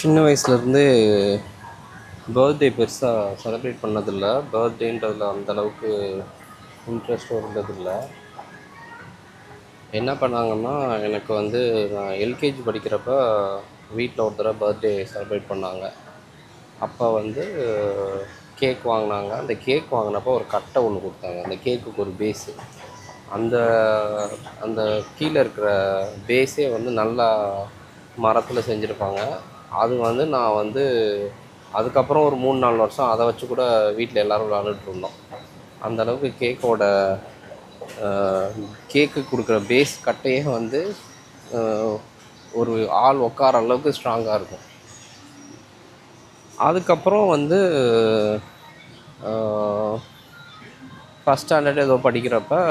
சின்ன வயசுலேருந்து பர்த்டே பெருசாக செலிப்ரேட் பண்ணதில்லை. பர்த்டேன்றதில் அந்தளவுக்கு இன்ட்ரெஸ்ட்டும் இருந்ததில்லை. என்ன பண்ணாங்கன்னா, எனக்கு வந்து நான் எல்கேஜி படிக்கிறப்ப வீட்டில் ஒரு தடவை பர்த்டே செலிப்ரேட் பண்ணாங்க. அப்போ வந்து கேக் வாங்கினாங்க. அந்த கேக் வாங்கினப்போ ஒரு கட்டை ஒன்று கொடுத்தாங்க. அந்த கேக்குக்கு ஒரு பேஸு. அந்த அந்த கீழே இருக்கிற பேஸே வந்து நல்லா மரத்தில் செஞ்சுருப்பாங்க. அது வந்து நான் வந்து அதுக்கப்புறம் ஒரு 3-4 வருஷம் அதை வச்சு கூட வீட்டில் எல்லோரும் விளாண்டுட்ருந்தோம். அந்தளவுக்கு கேக்கு கொடுக்குற பேஸ் கட்டையே வந்து ஒரு ஆள் உட்கார அளவுக்கு ஸ்ட்ராங்காக இருக்கும். அதுக்கப்புறம் வந்து ஃபஸ்ட் ஸ்டாண்டர்டு ஏதோ படிக்கிறப்ப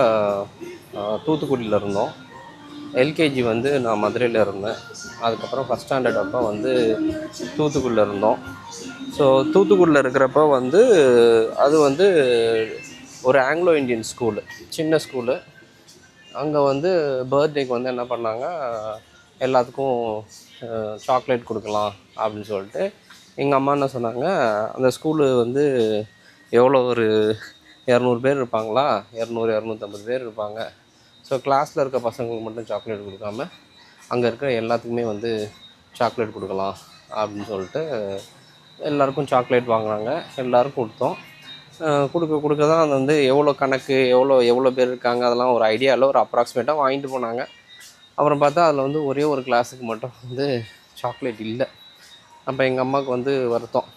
தூத்துக்குடியில் இருந்தோம். எல்கேஜி வந்து நான் மதுரையில் இருந்தேன். அதுக்கப்புறம் ஃபஸ்ட் ஸ்டாண்டர்ட் அப்போ வந்து தூத்துக்குடியில் இருந்தோம். ஸோ தூத்துக்குடியில் இருக்கிறப்ப வந்து அது வந்து ஒரு ஆங்கிலோ இண்டியன் ஸ்கூலு, சின்ன ஸ்கூலு. அங்கே வந்து பர்த்டேக்கு வந்து என்ன பண்ணாங்க, எல்லாத்துக்கும் சாக்லேட் கொடுக்கலாம் அப்படின்னு சொல்லிட்டு எங்கள் அம்மா என்ன சொன்னாங்க, அந்த ஸ்கூலு வந்து எவ்வளோ ஒரு 200 பேர் இருப்பாங்களா, 200-250 பேர் இருப்பாங்க. ஸோ கிளாஸில் இருக்க பசங்களுக்கு மட்டும் சாக்லேட் கொடுக்காம அங்கே இருக்கிற எல்லாத்துக்குமே வந்து சாக்லேட் கொடுக்கலாம் அப்படின்னு சொல்லிட்டு எல்லாேருக்கும் சாக்லேட் வாங்கினாங்க. எல்லோரும் கொடுத்தோம். கொடுக்க தான் அது வந்து எவ்வளோ கணக்கு, எவ்வளோ பேர் இருக்காங்க அதெல்லாம் ஒரு ஐடியா இல்லை, ஒரு அப்ராக்சிமேட்டாக வாங்கிட்டு போனாங்க. அப்புறம் பார்த்தா அதில் வந்து ஒரே ஒரு கிளாஸுக்கு மட்டும் வந்து சாக்லேட் இல்லை. அப்போ எங்கள் அம்மாவுக்கு வந்து வருத்தம்.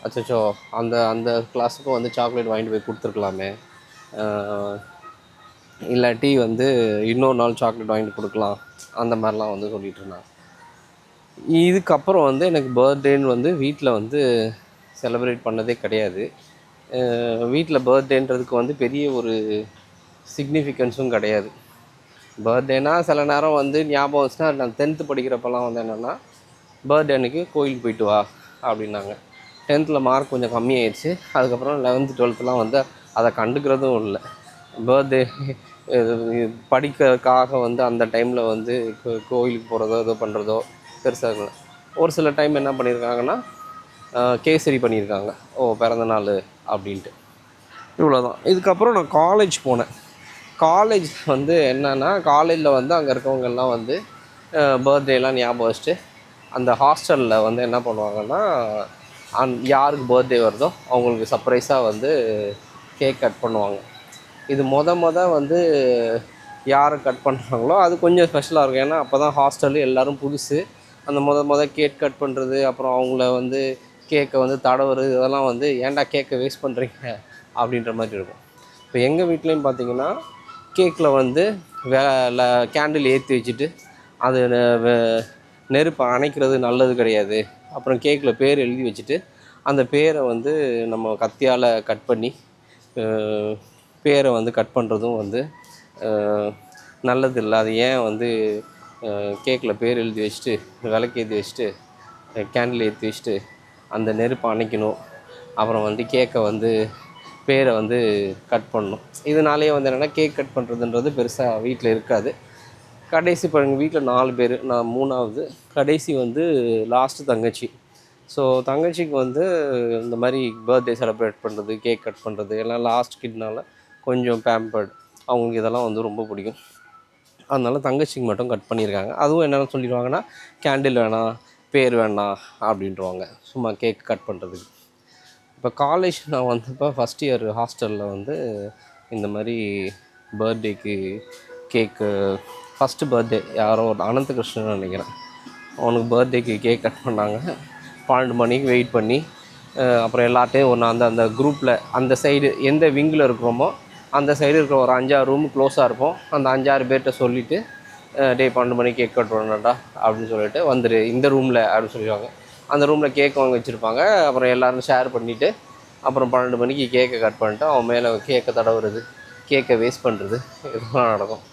அச்சச்சோ, அந்த அந்த கிளாஸுக்கும் வந்து சாக்லேட் வாங்கிட்டு போய் கொடுத்துருக்கலாமே, இல்லாட்டி வந்து இன்னொரு நாள் சாக்லேட் வாங்கிட்டு கொடுக்கலாம், அந்த மாதிரிலாம் வந்து சொல்லிகிட்டு இருந்தாங்க. இதுக்கப்புறம் வந்து எனக்கு பர்த்டேன்னு வந்து வீட்டில் வந்து செலிப்ரேட் பண்ணதே கிடையாது. வீட்டில் பர்த்டேன்றதுக்கு வந்து பெரிய ஒரு சிக்னிஃபிகன்ஸும் கிடையாது. பர்த்டேனால் சில நேரம் வந்து ஞாபகம் வச்சுன்னா, நான் 10th படிக்கிறப்பெல்லாம் வந்து என்னென்னா, பர்த்டே அன்றைக்கி கோயிலுக்கு போயிட்டு வா அப்படின்னாங்க. 10th மார்க் கொஞ்சம் கம்மியாயிடுச்சு. அதுக்கப்புறம் 11th 12thலாம் வந்து அதை கண்டுக்கிறதும் இல்லை. பர்த்டே படிக்கிறதுக்காக வந்து அந்த டைமில் வந்து கோயிலுக்கு போகிறதோ ஏதோ பண்ணுறதோ பெருசாக இல்லை. ஒரு சில டைம் என்ன பண்ணியிருக்காங்கன்னா, கேசரி பண்ணியிருக்காங்க, பிறந்தநாள் அப்படின்ட்டு. இவ்வளோதான். இதுக்கப்புறம் நான் காலேஜ் போனேன். காலேஜ் வந்து என்னென்னா, காலேஜில் வந்து அங்கே இருக்கவங்கெல்லாம் வந்து பர்த்டேலாம் ஞாபகம் வச்சுட்டு அந்த ஹாஸ்டலில் வந்து என்ன பண்ணுவாங்கன்னா, யாருக்கு பர்த்டே வருதோ அவங்களுக்கு சர்ப்ரைஸாக வந்து கேக் கட் பண்ணுவாங்க. இது வந்து யார் கட் பண்ணுறாங்களோ அது கொஞ்சம் ஸ்பெஷலாக இருக்கும். ஏன்னா அப்போ தான் ஹாஸ்டலு எல்லோரும் புதுசு. அந்த கேக் கட் பண்ணுறது, அப்புறம் அவங்கள வந்து கேக்கை வந்து தடவுறது, இதெல்லாம் வந்து ஏன்டா கேக்கை வேஸ்ட் பண்ணுறீங்க அப்படின்ற மாதிரி இருக்கும். இப்போ எங்கள் வீட்லேயும் பார்த்திங்கன்னா, கேக்கில் வந்து கேண்டில் ஏற்றி வச்சுட்டு அது நெருப்பை அணைக்கிறது நல்லது கிடையாது. அப்புறம் கேக்கில் பேர் எழுதி வச்சுட்டு அந்த பேரை வந்து நம்ம கத்தியால் கட் பண்ணி பேரை வந்து கட் பண்ணுறதும் வந்து நல்லதில்லை. அது ஏன் வந்து கேக்கில் பேர் எழுதி வச்சுட்டு விளக்கேற்றி வச்சுட்டு கேண்டில் ஏற்றி வச்சுட்டு அந்த நெருப்பை அணைக்கணும், அப்புறம் வந்து கேக்கை வந்து பேரை வந்து கட் பண்ணணும். இதனாலேயே வந்து என்னென்னா, கேக் கட் பண்ணுறதுன்றது பெருசாக வீட்டில் இருக்காது. கடைசி இப்போ எங்கள் வீட்டில் 4 பேர், நான் 3ஆவது. கடைசி வந்து லாஸ்ட்டு தங்கச்சி. ஸோ தங்கச்சிக்கு வந்து இந்த மாதிரி பர்த்டே செலிப்ரேட் பண்ணுறது, கேக் கட் பண்ணுறது எல்லாம் லாஸ்ட் கிட்னால கொஞ்சம் பேம்பர்டு. அவங்களுக்கு இதெல்லாம் வந்து ரொம்ப பிடிக்கும். அதனால தங்கச்சிக்கு மட்டும் கட் பண்ணியிருக்காங்க. அதுவும் என்னென்னு சொல்லிடுவாங்கன்னா, கேண்டில் வேணாம், பேர் வேணாம் அப்படின்ட்டுருவாங்க, சும்மா கேக் கட் பண்ணுறதுக்கு. இப்போ காலேஜ் நான் வந்தப்போ ஃபஸ்ட் இயர் ஹாஸ்டலில் வந்து இந்த மாதிரி பர்த்டேக்கு கேக்கு, ஃபஸ்ட்டு பர்த்டே யாரோ அனந்தகிருஷ்ணன் நினைக்கிறேன், அவனுக்கு பர்த்டேக்கு கேக் கட் பண்ணாங்க. 12 மணிக்கு வெயிட் பண்ணி அப்புறம் எல்லார்ட்டையும் ஒன்று அந்த குரூப்பில் அந்த சைடு எந்த விங்கில் இருக்கிறோமோ அந்த சைடு இருக்கிற ஒரு 5-6 ரூமு க்ளோஸாக இருக்கும். அந்த 5-6 பேர்கிட்ட சொல்லிவிட்டு, டே 12 மணிக்கு கேக் கட் பண்ணணும்டா அப்படின்னு சொல்லிட்டு வந்துடு இந்த ரூமில் அப்படின்னு சொல்லிடுவாங்க. அந்த ரூமில் கேக் வாங்கி வச்சுருப்பாங்க. அப்புறம் எல்லோரும் ஷேர் பண்ணிவிட்டு அப்புறம் 12 மணிக்கு கேக்கை கட் பண்ணிட்டு அவன் மேலே கேக்கை தடவுறது, கேக்கை வேஸ்ட் பண்ணுறது, இதெல்லாம் நடக்கும்.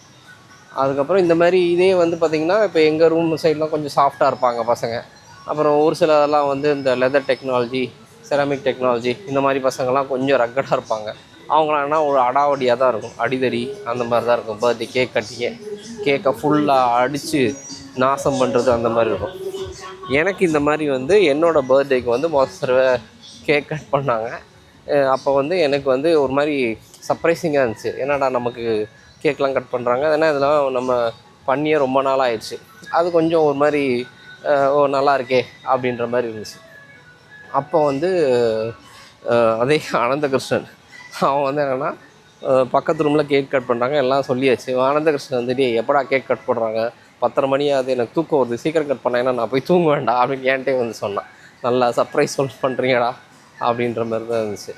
அதுக்கப்புறம் இந்த மாதிரி இதே வந்து பார்த்திங்கன்னா, இப்போ எங்கள் ரூம் சைட்லாம் கொஞ்சம் சாஃப்டாக இருப்பாங்க பசங்க. அப்புறம் ஒரு சிலதெல்லாம் வந்து இந்த லெதர் டெக்னாலஜி, செராமிக் டெக்னாலஜி, இந்த மாதிரி பசங்கள்லாம் கொஞ்சம் ரக்கடாக இருப்பாங்க. அவங்களாம்னா ஒரு அடாவடியாக தான் இருக்கும், அடிதடி அந்த மாதிரி தான் இருக்கும். பர்த்டே கேக் கட்டிங்க கேக்கை ஃபுல்லாக அடித்து நாசம் பண்ணுறது அந்த மாதிரி இருக்கும். எனக்கு இந்த மாதிரி வந்து என்னோடய பர்த்டேக்கு வந்து மொதல் தடவை கேக் கட் பண்ணாங்க. அப்போ வந்து எனக்கு வந்து ஒரு மாதிரி சர்ப்ரைசிங்காக இருந்துச்சு. என்னடா நமக்கு கேக்லாம் கட் பண்ணுறாங்க, ஏன்னா இதெல்லாம் நம்ம பண்ணியே ரொம்ப நாள் ஆயிடுச்சு. அது கொஞ்சம் ஒரு மாதிரி ஓ நல்லா இருக்கே அப்படின்ற மாதிரி இருந்துச்சு. அப்போ வந்து அதே அனந்தகிருஷ்ணன் அவன் வந்து என்னென்னா பக்கத்து ரூமில் கேக் கட் பண்ணுறாங்க, எல்லாம் சொல்லியாச்சு. அனந்தகிருஷ்ணன் வந்துட்டு எப்படா கேக் கட் பண்ணுறாங்க, 10:30 மணி ஆகுது, எனக்கு தூக்கம் வருது, சீக்கிரம் கட் பண்ணேன், ஏன்னா நான் போய் தூங்க வேண்டாம் அப்படின்னு என்கிட்டே வந்து சொன்னான். நல்லா சர்ப்ரைஸ் பண்ணுறீங்கடா அப்படின்ற மாதிரி தான் இருந்துச்சு.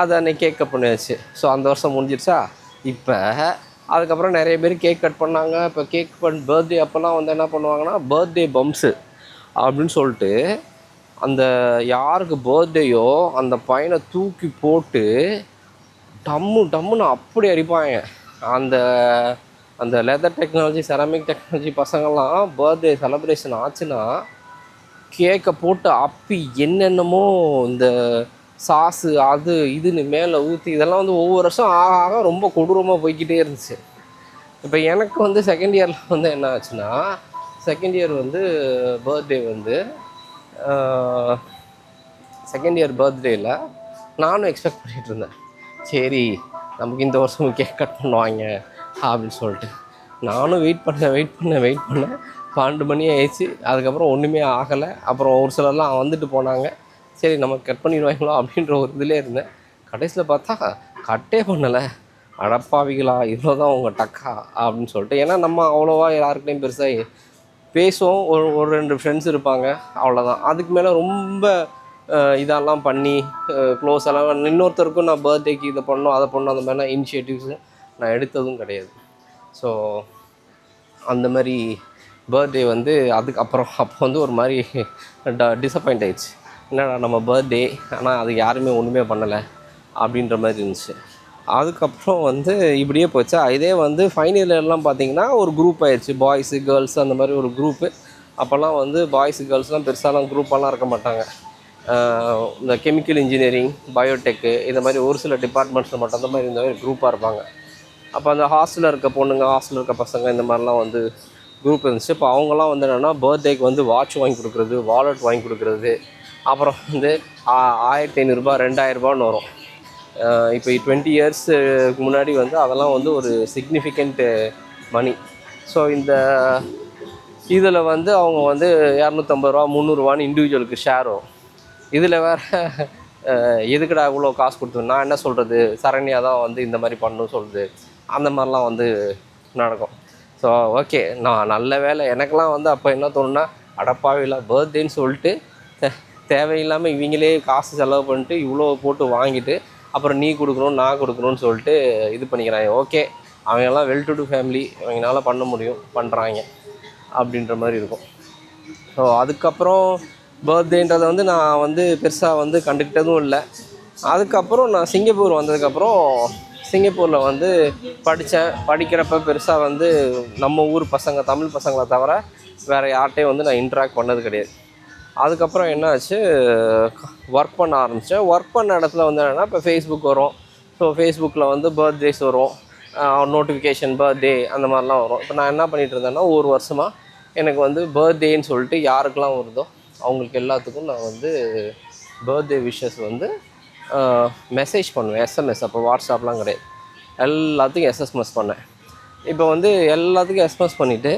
அதை அன்றைக்கி கேக் கட் பண்ணியாச்சு. ஸோ அந்த வருஷம் முடிஞ்சிடுச்சா. இப்போ அதுக்கப்புறம் நிறைய பேர் கேக் கட் பண்ணாங்க. இப்போ கேக் பர்த்டே அப்போல்லாம் வந்து என்ன பண்ணுவாங்கன்னா பர்த்டே பம்ப்ஸு அப்படின்னு சொல்லிட்டு அந்த யாருக்கு பர்த்டேயோ அந்த பையனை தூக்கி போட்டு டம்முன்னு அப்படி அடிப்பாங்க. அந்த அந்த லெதர் டெக்னாலஜி, செராமிக் டெக்னாலஜி பசங்கள்லாம் பர்த்டே செலப்ரேஷன் ஆச்சுன்னா கேக்கை போட்டு அப்பி என்னென்னமோ இந்த சாஸு அது இதுன்னு மேலே ஊற்றி இதெல்லாம் வந்து ஒவ்வொரு வருஷம் ஆக ஆக ரொம்ப கொடூரமாக போய்கிட்டே இருந்துச்சு. இப்போ எனக்கு வந்து செகண்ட் இயரில் வந்து என்ன ஆச்சுன்னா, செகண்ட் இயர் வந்து பர்த்டே வந்து செகண்ட் இயர் பர்த்டேயில் நானும் எக்ஸ்பெக்ட் பண்ணிகிட்டு இருந்தேன். சரி நமக்கு இந்த வருஷம் கேக் கட் பண்ணுவாங்க அப்படின்னு சொல்லிட்டு நானும் வெயிட் பண்ணேன். 12 மணி ஆயிடுச்சு. அதுக்கப்புறம் ஒன்றுமே ஆகலை. அப்புறம் ஒரு சிலர்லாம் வந்துட்டு போனாங்க. சரி நம்ம கட் பண்ணிடுவாங்களோ அப்படின்ற ஒரு இதிலே இருந்தேன். கடைசியில் பார்த்தா கட்டே பண்ணலை. அடப்பாவிகளா, இவ்வளோ தான் உங்கள் டக்கா அப்படின்னு சொல்லிட்டு. ஏன்னா நம்ம அவ்வளோவா யாருக்கிட்டையும் பெருசாக பேசுவோம். ஒரு 2 ஃப்ரெண்ட்ஸ் இருப்பாங்க, அவ்வளோதான். அதுக்கு மேலே ரொம்ப இதெல்லாம் பண்ணி க்ளோஸெல்லாம் இன்னொருத்தருக்கும் நான் பர்த்டேக்கு இதை பண்ணோம் அதை பண்ணோம் அந்த மாதிரிலாம் இனிஷியேட்டிவ்ஸு நான் எடுத்ததும் கிடையாது. ஸோ அந்த மாதிரி பர்த்டே வந்து அதுக்கப்புறம் அப்போ வந்து ஒரு மாதிரி டிசப்பாயிண்ட் ஆயிடுச்சு. என்னடா நம்ம பர்த்டே ஆனால் அதுக்கு யாருமே ஒன்றுமே பண்ணலை அப்படின்ற மாதிரி இருந்துச்சு. அதுக்கப்புறம் வந்து இப்படியே போச்சா. இதே வந்து ஃபைனல் இயர்லாம் பார்த்திங்கன்னா ஒரு குரூப் ஆயிடுச்சு, பாய்ஸு கேர்ள்ஸு அந்த மாதிரி ஒரு குரூப்பு. அப்போல்லாம் வந்து பாய்ஸு கேர்ள்ஸ்லாம் பெருசாலாம் குரூப்பெல்லாம் இருக்க மாட்டாங்க. இந்த கெமிக்கல் இன்ஜினியரிங், பயோடெக்கு இந்த மாதிரி ஒரு சில டிபார்ட்மெண்ட்ஸில் மட்டும் அந்த மாதிரி இந்த மாதிரி குரூப்பாக இருப்பாங்க. அப்போ அந்த ஹாஸ்டலில் இருக்க பொண்ணுங்க, ஹாஸ்டலில் இருக்க பசங்க இந்த மாதிரிலாம் வந்து குரூப் இருந்துச்சு. இப்போ அவங்களாம் வந்து என்னென்னா பர்த்டேக்கு வந்து வாட்ச் வாங்கி கொடுக்குறது, வாலெட் வாங்கி கொடுக்குறது, அப்புறம் வந்து 1500 2000 வரும். இப்போ 20 இயர்ஸுக்கு முன்னாடி வந்து அதெல்லாம் வந்து ஒரு சிக்னிஃபிகண்ட் மணி. ஸோ இந்த இதில் வந்து அவங்க வந்து 250 300 இண்டிவிஜுவலுக்கு ஷேர் வரும். இதில் வேறு எதுக்குடா இவ்வளோ காசு கொடுத்து, நான் என்ன சொல்கிறது, சரண்யா தான் வந்து இந்த மாதிரி பண்ணணும் சொல்லுது, அந்த மாதிரிலாம் வந்து நடக்கும். ஸோ ஓகே, நான் நல்ல வேலை எனக்கெலாம் வந்து அப்போ என்ன தோணுன்னா, அடப்பாவில பர்த்டேன்னு சொல்லிட்டு தேவையில்லாமல் இவங்களே காசு செலவு பண்ணிட்டு இவ்வளோ போட்டு வாங்கிட்டு அப்புறம் நீ கொடுக்கணும் நான் கொடுக்கணும்னு சொல்லிட்டு இது பண்ணிக்கிறாங்க. ஓகே, அவங்கெல்லாம் வெல் டு டூ ஃபேமிலி, அவங்களால பண்ண முடியும், பண்ணுறாங்க அப்படின்ற மாதிரி இருக்கும். ஸோ அதுக்கப்புறம் பர்த்டேன்றதை வந்து நான் வந்து பெருசாக வந்து கண்டுக்கிட்டதும் இல்லை. அதுக்கப்புறம் நான் சிங்கப்பூர் வந்ததுக்கப்புறம் சிங்கப்பூரில் வந்து படிக்கிறப்ப பெருசாக வந்து நம்ம ஊர் பசங்க, தமிழ் பசங்களை தவிர வேறு யார்கிட்டையும் வந்து நான் இன்ட்ராக்ட் பண்ணது கிடையாது. அதுக்கப்புறம் என்ன ஆச்சு, ஒர்க் பண்ண ஆரம்பித்தேன். ஒர்க் பண்ண இடத்துல வந்து என்னென்னா, இப்போ ஃபேஸ்புக் வரும். ஸோ ஃபேஸ்புக்கில் வந்து பர்த்டேஸ் வரும், நோட்டிஃபிகேஷன் பர்த்டே அந்த மாதிரிலாம் வரும். இப்போ நான் என்ன பண்ணிகிட்டு இருந்தேன்னா, ஒரு வருஷமாக எனக்கு வந்து பர்த்டேன்னு சொல்லிட்டு யாருக்கெல்லாம் வருதோ அவங்களுக்கு எல்லாத்துக்கும் நான் வந்து பர்த்டே விஷஸ் வந்து மெசேஜ் பண்ணுவேன். எஸ்எம்எஸ், அப்போ வாட்ஸ்அப்லாம் கிடையாது, எல்லாத்துக்கும் எஸ்எம்எஸ் பண்ணேன். இப்போ வந்து எல்லாத்துக்கும் எஸ்எம்எஸ் பண்ணிவிட்டு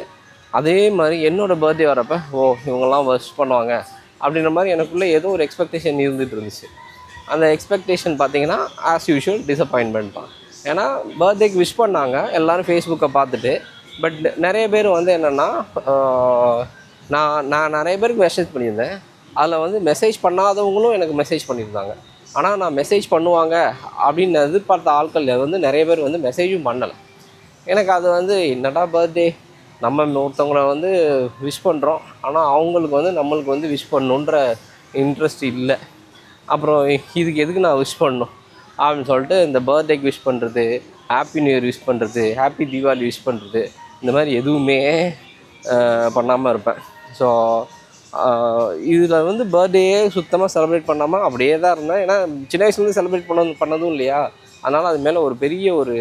அதே மாதிரி என்னோடய பர்த்டே வரப்போ இவங்கெல்லாம் விஷ் பண்ணுவாங்க அப்படின்ற மாதிரி எனக்குள்ளே ஏதோ ஒரு எக்ஸ்பெக்டேஷன் இருந்துகிட்டு இருந்துச்சு. அந்த எக்ஸ்பெக்டேஷன் பார்த்திங்கன்னா ஆஸ் யூஷுவல் டிசப்பாயின்மெண்ட் தான். ஏன்னா பர்த்டேக்கு விஷ் பண்ணாங்க எல்லோரும் ஃபேஸ்புக்கை பார்த்துட்டு. பட் நிறைய பேர் வந்து என்னென்னா, நான் நிறைய பேருக்கு மெசேஜ் பண்ணியிருந்தேன். அதில் வந்து மெசேஜ் பண்ணாதவங்களும் எனக்கு மெசேஜ் பண்ணியிருந்தாங்க. ஆனால் நான் மெசேஜ் பண்ணுவாங்க அப்படின்னு எதிர்பார்த்த ஆட்கள் வந்து நிறைய பேர் வந்து மெசேஜும் பண்ணலை. எனக்கு அது வந்து என்னடா பர்த்டே, நம்ம ஒருத்தவங்களை வந்து விஷ் பண்ணுறோம், ஆனால் அவங்களுக்கு வந்து நம்மளுக்கு வந்து விஷ் பண்ணணுன்ற இன்ட்ரெஸ்ட் இல்லை. அப்புறம் இதுக்கு எதுக்கு நான் விஷ் பண்ணணும் அப்படின்னு சொல்லிட்டு இந்த பர்த்டேக்கு விஷ் பண்ணுறது, ஹாப்பி நியூ இயர் விஷ் பண்ணுறது, ஹாப்பி தீபாவளி விஷ் பண்ணுறது, இந்த மாதிரி எதுவுமே பண்ணாமல் இருப்பேன். ஸோ இதில் வந்து பர்த்டேயே சுத்தமாக செலிப்ரேட் பண்ணாமல் அப்படியே தான் இருந்தேன். ஏன்னா சின்ன வயசுலேருந்து செலிப்ரேட் பண்ணதும் இல்லையா, அதனால் அது மேலே ஒரு பெரிய ஒரு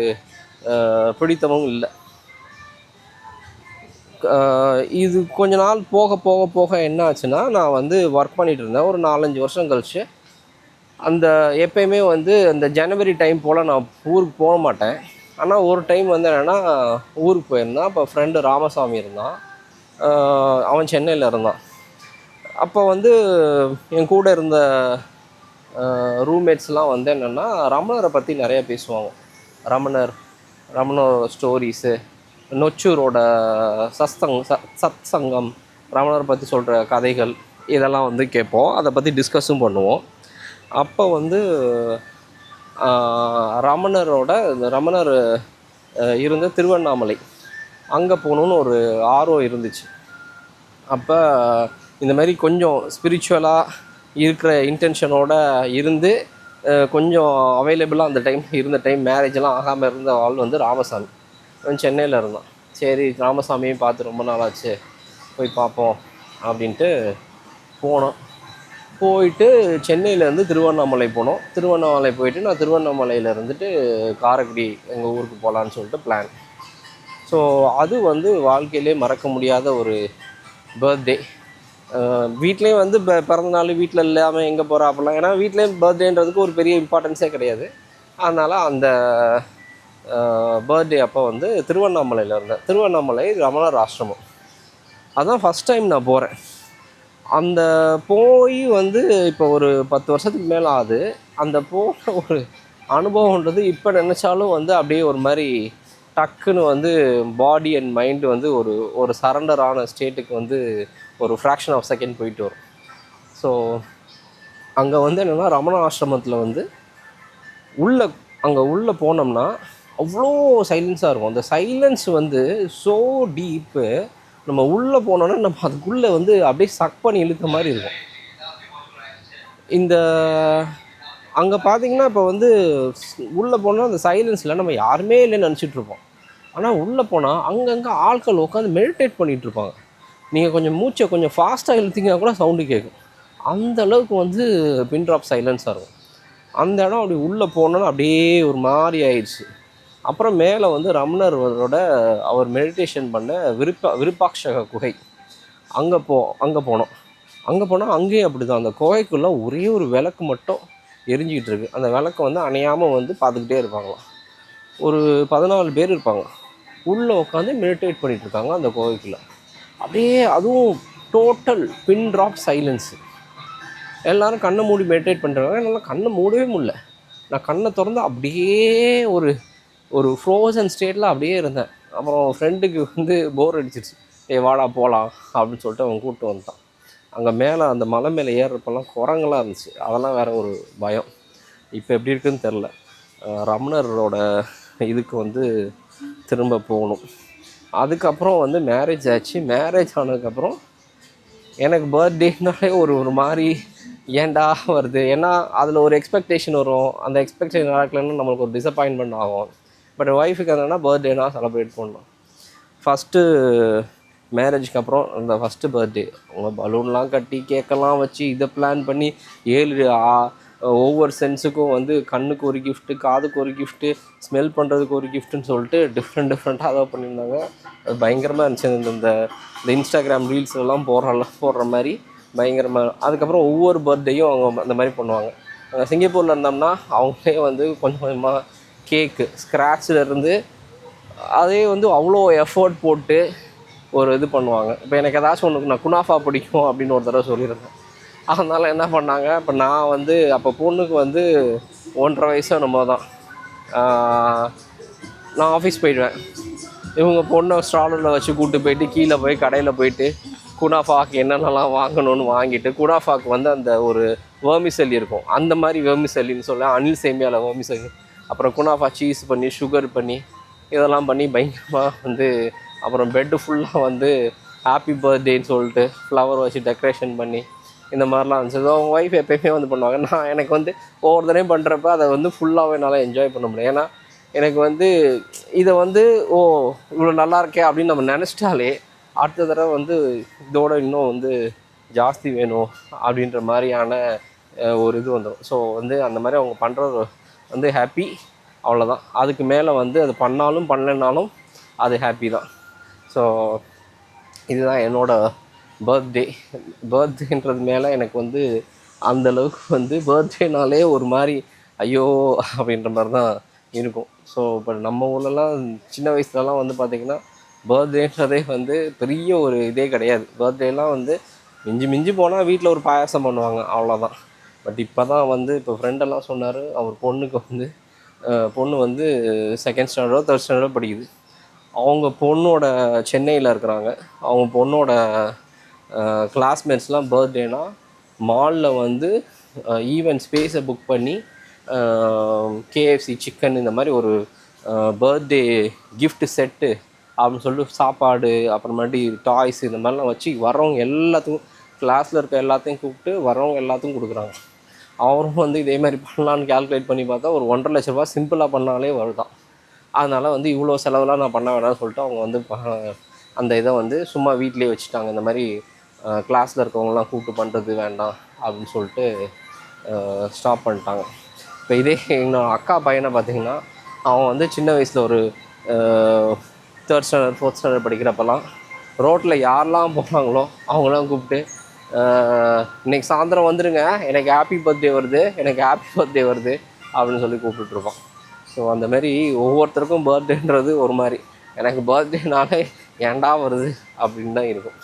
பிடித்தமும் இல்லை. இது கொஞ்ச நாள் போக போக போக என்ன ஆச்சுன்னா, நான் வந்து ஒர்க் பண்ணிகிட்டு இருந்தேன். ஒரு 4, 5 வருஷம் கழிச்சு, அந்த எப்பயுமே வந்து அந்த ஜனவரி டைம் போல் நான் ஊருக்கு போக மாட்டேன். ஆனால் ஒரு டைம் வந்து என்னென்னா, ஊருக்கு போயிருந்தான். அப்போ ஃப்ரெண்டு ராமசாமி இருந்தான். அவன் சென்னையில் இருந்தான். அப்போ வந்து என் கூட இருந்த ரூம்மேட்ஸ்லாம் வந்து என்னென்னா, ரமணரை பற்றி நிறைய பேசுவாங்க. ரமணர் ஸ்டோரிஸு, நொச்சூரோட சத் சங்கம், ரமணரை பற்றி சொல்கிற கதைகள், இதெல்லாம் வந்து கேட்போம். அதை பற்றி டிஸ்கஸும் பண்ணுவோம். அப்போ வந்து ரமணர் இருந்த திருவண்ணாமலை அங்கே போகணுன்னு ஒரு ஆர்வம் இருந்துச்சு. அப்போ இந்த மாதிரி கொஞ்சம் ஸ்பிரிச்சுவலாக இருக்கிற இன்டென்ஷனோடு இருந்து கொஞ்சம் அவைலபிளாக அந்த இருந்த டைம் மேரேஜெல்லாம் ஆகாமல் இருந்த ஆள் வந்து ராமசாமி. அவன் சென்னையில் இருந்தான். சரி, ராமசாமியும் பார்த்து ரொம்ப நாள் ஆச்சு, போய் பார்ப்போம் அப்படின்ட்டு போனோம். போயிட்டு சென்னையிலேருந்து திருவண்ணாமலை போனோம். திருவண்ணாமலை போயிட்டு நான் திருவண்ணாமலையில் இருந்துட்டு காரைக்குடி எங்கள் ஊருக்கு போகலான்னு சொல்லிட்டு பிளான். ஸோ அது வந்து வாழ்க்கையிலே மறக்க முடியாத ஒரு பர்த்டே. வீட்லேயும் வந்து பிறந்தநாள் வீட்டில் இல்லாமல் எங்கே போகிறா அப்படிலாம், ஏன்னா வீட்லேயும் பர்த்டேன்றதுக்கு ஒரு பெரிய இம்பார்ட்டன்ஸே கிடையாது. அதனால் அந்த பர்த்டே அப்போ வந்து திருவண்ணாமலையில் இருந்தேன். திருவண்ணாமலை ரமணர் ஆசிரமம். அதுதான் ஃபஸ்ட் டைம் நான் போகிறேன். அந்த போய் வந்து இப்போ ஒரு 10 வருஷத்துக்கு மேலே ஆகுது. அந்த போன ஒரு அனுபவன்றது இப்போ நினச்சாலும் வந்து அப்படியே ஒரு மாதிரி டக்குன்னு வந்து பாடி அண்ட் மைண்டு வந்து ஒரு சரண்டரான ஸ்டேட்டுக்கு வந்து ஒரு ஃப்ராக்ஷன் ஆஃப் செகண்ட் போயிட்டு வரும். ஸோ அங்கே வந்து என்னென்னா, ரமண ஆசிரமத்தில் வந்து உள்ளே போனோம்னா அவ்வளோ சைலன்ஸாக இருக்கும். அந்த சைலன்ஸ் வந்து ஸோ டீப்பு. நம்ம உள்ளே போனோன்னா நம்ம அதுக்குள்ளே வந்து அப்படியே சக் பண்ணி இழுத்த மாதிரி இருக்கும். அங்கே பார்த்தீங்கன்னா, இப்போ வந்து உள்ளே போனால் அந்த சைலன்ஸில் நம்ம யாருமே இல்லைன்னு நினச்சிட்ருப்போம். ஆனால் உள்ளே போனால் அங்கங்கே ஆட்கள் உட்காந்து மெடிடேட் பண்ணிகிட்ருப்பாங்க. நீங்கள் கொஞ்சம் மூச்சை கொஞ்சம் ஃபாஸ்ட்டாக இழுத்திங்கன்னா கூட சவுண்டு கேட்கும். அந்த அளவுக்கு வந்து பின் ட்ராப் சைலன்ஸாக இருக்கும். அந்த இடம் அப்படி உள்ளே போனோன்னா அப்படியே ஒரு மாதிரி ஆயிடுச்சு. அப்புறம் மேலே வந்து ரமணரோட அவர் மெடிடேஷன் பண்ண விருப்பாக்ஷக குகை அங்கே போனோம். அங்கே போனால் அங்கேயும் அப்படி தான். அந்த குகைக்குள்ளே ஒரே ஒரு விளக்கு மட்டும் எரிஞ்சிக்கிட்டு இருக்குது. அந்த விளக்கை வந்து அணையாமல் வந்து பார்த்துக்கிட்டே இருப்பாங்களாம். ஒரு 14 பேர் இருப்பாங்க. உள்ளே உட்காந்து மெடிடேட் பண்ணிகிட்ருக்காங்க அந்த குகைக்குள்ளே. அப்படியே அதுவும் டோட்டல் பின் ட்ராப் சைலன்ஸு. எல்லோரும் கண்ணை மூடி மெடிடேட் பண்ணுறாங்க. என்னால் கண்ணை மூடவே முடியல. நான் கண்ணை திறந்து அப்படியே ஒரு ஃப்ரோசன் ஸ்டேட்டில் அப்படியே இருந்தேன். அப்புறம் ஃப்ரெண்டுக்கு வந்து போர் அடிச்சிருச்சு. வாடா போகலாம் அப்படின்னு சொல்லிட்டு அவன் கூப்பிட்டு வந்துட்டான். அங்கே மேலே அந்த மலை மேலே ஏறுறப்பெல்லாம் குரங்கெல்லாம் இருந்துச்சு. அதெல்லாம் வேறு ஒரு பயம். இப்போ எப்படி இருக்குதுன்னு தெரில. ரமணரோட இதுக்கு வந்து திரும்ப போகணும். அதுக்கப்புறம் வந்து மேரேஜ் ஆச்சு. மேரேஜ் ஆனதுக்கப்புறம் எனக்கு பர்த்டேனாலே ஒரு மாதிரி ஏன்டா வருது. ஏன்னா அதில் ஒரு எக்ஸ்பெக்டேஷன் வரும். அந்த எக்ஸ்பெக்டேஷன் நடக்கலைன்னா நம்மளுக்கு ஒரு டிசப்பாயின்மெண்ட் ஆகும். பட் ஒய்ஃபுக்கு என்னென்னா பர்த்டேனா செலிப்ரேட் பண்ணணும். ஃபஸ்ட்டு மேரேஜுக்கு அப்புறம் அந்த ஃபஸ்ட்டு பர்த்டே அவங்க பலூன்லாம் கட்டி கேக்கெல்லாம் வச்சு இதை பிளான் பண்ணி 7 ஒவ்வொரு சென்ஸுக்கும் வந்து கண்ணுக்கு ஒரு கிஃப்ட்டு, காதுக்கு ஒரு கிஃப்ட்டு, ஸ்மெல் பண்ணுறதுக்கு ஒரு கிஃப்ட்டுன்னு சொல்லிட்டு டிஃப்ரெண்ட்டாக அதை பண்ணியிருந்தாங்க. அது பயங்கரமாக இருந்துச்சு. இந்த இன்ஸ்டாகிராம் ரீல்ஸ்லாம் போடுற மாதிரி பயங்கரமாக. அதுக்கப்புறம் ஒவ்வொரு பர்த்டேயும் அவங்க அந்த மாதிரி பண்ணுவாங்க. சிங்கப்பூரில் இருந்தோம்னா அவங்களே வந்து கொஞ்சம் கொஞ்சமாக கேக்கு ஸ்க்ராட்சிலேருந்து அதே வந்து அவ்வளோ எஃபர்ட் போட்டு ஒரு இது பண்ணுவாங்க. இப்போ எனக்கு ஏதாச்சும் ஒன்று நான் குனாஃபா பிடிக்கும் அப்படின்னு ஒரு தடவை சொல்லியிருந்தேன். அதனால் என்ன பண்ணாங்க, இப்போ நான் வந்து அப்போ பொண்ணுக்கு வந்து 1.5 வயசு என்னமோ தான். நான் ஆஃபீஸ் போயிடுவேன். இவங்க பொண்ணை ஸ்ட்ராலரில் வச்சு கூப்பிட்டு போயிட்டு கீழே போய் கடையில் போயிட்டு குனாஃபாக்கு என்னென்னலாம் வாங்கணும்னு வாங்கிட்டு, குனாஃபாக்கு வந்து அந்த ஒரு வேர்மிசெல்லி இருக்கும், அந்த மாதிரி வேர்மிசெல்லின்னு சொல்ல அனில் சேமியாவில் வேர்மிசெல்லி, அப்புறம் குனாஃபா சீஸ் பண்ணி சுகர் பண்ணி இதெல்லாம் பண்ணி பயங்கரமாக வந்து, அப்புறம் பெட்டு ஃபுல்லாக வந்து ஹாப்பி பர்த்டேன்னு சொல்லிட்டு ஃப்ளவர் வச்சு டெக்கரேஷன் பண்ணி இந்த மாதிரிலாம் இருந்துச்சு. அவங்க ஒய்ஃப் எப்போயுமே வந்து பண்ணுவாங்க. நான் எனக்கு வந்து ஒவ்வொரு தடவையும் பண்ணுறப்ப அதை வந்து ஃபுல்லாகவே என்னால் என்ஜாய் பண்ண முடியும். ஏன்னா எனக்கு வந்து இதை வந்து இவ்வளோ நல்லா இருக்கே அப்படின்னு நம்ம நினச்சிட்டாலே அடுத்த தடவை வந்து இதோட இன்னும் வந்து ஜாஸ்தி வேணும் அப்படின்ற மாதிரியான ஒரு இது வந்துடும். ஸோ வந்து அந்த மாதிரி அவங்க பண்ணுறது வந்து ஹாப்பி, அவ்வளோதான். அதுக்கு மேலே வந்து அது பண்ணாலும் பண்ணலைனாலும் அது ஹாப்பி தான். ஸோ இதுதான் என்னோடய பர்த்டே. பர்த்டேன்றது மேலே எனக்கு வந்து அந்தளவுக்கு வந்து பர்த்டேனாலே ஒரு மாதிரி ஐயோ அப்படின்ற மாதிரி தான் இருக்கும். ஸோ இப்போ நம்ம ஊர்லலாம் சின்ன வயசுலலாம் வந்து பார்த்திங்கன்னா பர்த்டேன்றதே வந்து பெரிய ஒரு இதே கிடையாது. பர்த்டேலாம் வந்து மிஞ்சி மிஞ்சி போனால் வீட்டில் ஒரு பாயாசம் பண்ணுவாங்க, அவ்வளோதான். பட் இப்போ தான் வந்து இப்போ ஃப்ரெண்டெல்லாம் சொன்னார், அவர் பொண்ணுக்கு வந்து பொண்ணு வந்து செகண்ட் ஸ்டாண்டர்டோ தேர்ட் ஸ்டாண்டர்டோ படிக்குது. அவங்க பொண்ணோட சென்னையில் இருக்கிறாங்க. அவங்க பொண்ணோட கிளாஸ்மேட்ஸ்லாம் பர்த்டேனா மாலில் வந்து ஈவென்ட் ஸ்பேஸை புக் பண்ணி கேஎஃப்சி சிக்கன் இந்த மாதிரி ஒரு பர்த்டே கிஃப்ட் செட்டு அப்படின்னு சொல்லிட்டு சாப்பாடு, அப்புறமேட்டு டாய்ஸ் இந்த மாதிரிலாம் வச்சு வர்றவங்க எல்லாத்துக்கும், கிளாஸில் இருக்க எல்லாத்தையும் கூப்பிட்டு வர்றவங்க எல்லாத்துக்கும் கொடுக்குறாங்க. அவரும் வந்து இதே மாதிரி பண்ணலான்னு கால்குலேட் பண்ணி பார்த்தா ஒரு 1,50,000 லட்ச ரூபா சிம்பிளாக பண்ணாலே வருதான். அதனால் வந்து இவ்வளோ செலவுலாம் நான் பண்ண வேணாம்னு சொல்லிட்டு அவங்க வந்து அந்த இதை வந்து சும்மா வீட்டிலே வச்சுட்டாங்க. இந்த மாதிரி கிளாஸில் இருக்கவங்களாம் கூப்பிட்டு பண்ணுறது வேண்டாம் அப்படின்னு சொல்லிட்டு ஸ்டாப் பண்ணிட்டாங்க. இப்போ இதே என்னோடய அக்கா பையனை பார்த்திங்கன்னா, அவன் வந்து சின்ன வயசில் ஒரு தேர்ட் ஸ்டாண்டர்ட் ஃபோர்த் ஸ்டாண்டர்ட் படிக்கிறப்பெல்லாம் ரோட்டில் யாரெல்லாம் போகிறாங்களோ அவங்களாம் கூப்பிட்டு இன்றைக்கி சாயந்தரம் வந்துடுங்க, எனக்கு ஹாப்பி பர்த்டே வருது, எனக்கு ஹாப்பி பர்த்டே வருது அப்படின்னு சொல்லி கூப்பிட்டுருப்பான். ஸோ அந்தமாரி ஒவ்வொருத்தருக்கும் பர்த்டேன்றது ஒரு மாதிரி. எனக்கு பர்த்டேனாலே ஏன்டா வருது அப்படின்னு தான் இருக்கும்.